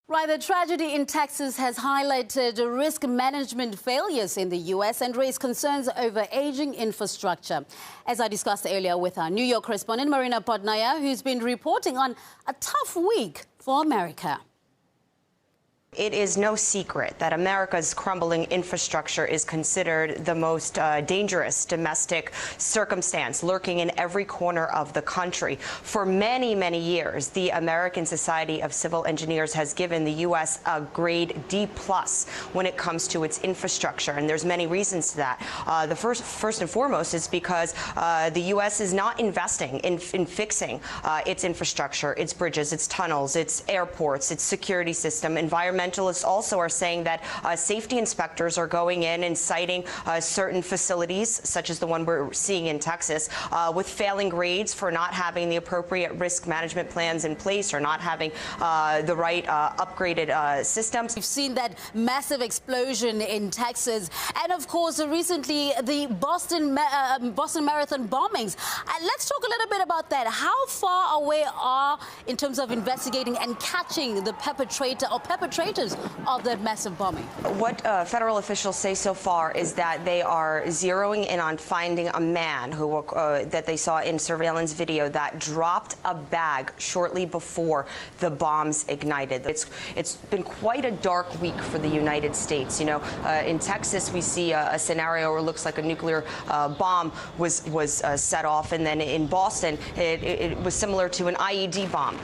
Right, the tragedy in Texas has highlighted risk management failures in the U.S. and raised concerns over aging infrastructure. As I discussed earlier with our New York correspondent, Marina Podnaya, who's been reporting on a tough week for America. It is no secret that America's crumbling infrastructure is considered the most dangerous domestic circumstance lurking in every corner of the country. For many, many years, the American Society of Civil Engineers has given the U.S. a grade D+ when it comes to its infrastructure, and there's many reasons to that. The first and foremost is because the U.S. is not investing in fixing its infrastructure, its bridges, its tunnels, its airports, its security system. Environmentalists also are saying that safety inspectors are going in and citing certain facilities, such as the one we're seeing in Texas, with failing grades for not having the appropriate risk management plans in place or not having the right upgraded systems. We've seen that massive explosion in Texas, and of course, recently the Boston Marathon bombings. Let's talk a little bit about that. How far away are, in terms of investigating and catching the perpetrator or perpetrators of that massive bombing? What federal officials say so far is that they are zeroing in on finding a man who that they saw in surveillance video that dropped a bag shortly before the bombs ignited. It's been quite a dark week for the United States. You know, in Texas we see a scenario where it looks like a nuclear bomb was set off, and then in Boston it was similar to an IED bomb,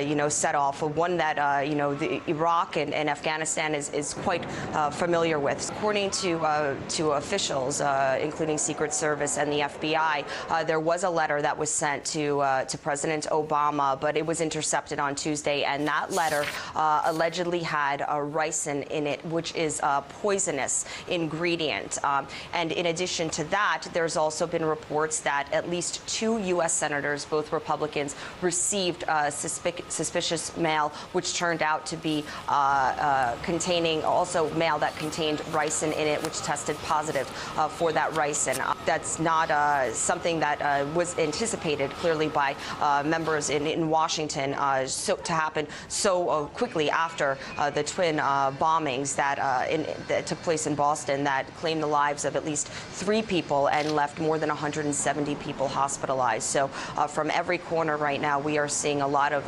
you know, set off. One that you know, Iraq and Afghanistan is quite familiar with. According to officials, including Secret Service and the FBI, there was a letter that was sent to President Obama, but it was intercepted on Tuesday, and that letter allegedly had ricin in it, which is a poisonous ingredient. And in addition to that, there's also been reports that at least 2 U.S. senators, both Republicans, received suspicious mail, which turned out to be containing also mail that contained ricin in it, which tested positive for that ricin. That's not something that was anticipated clearly by members in Washington to happen so quickly after the twin bombings that took place in Boston that claimed the lives of at least 3 people and left more than 170 people hospitalized. So from every corner right now, we are seeing a lot of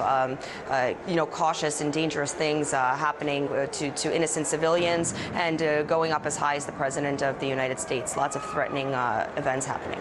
you know, cautious and dangerous things happening to innocent civilians, and going up as high as the President of the United States. Lots of threatening events happening.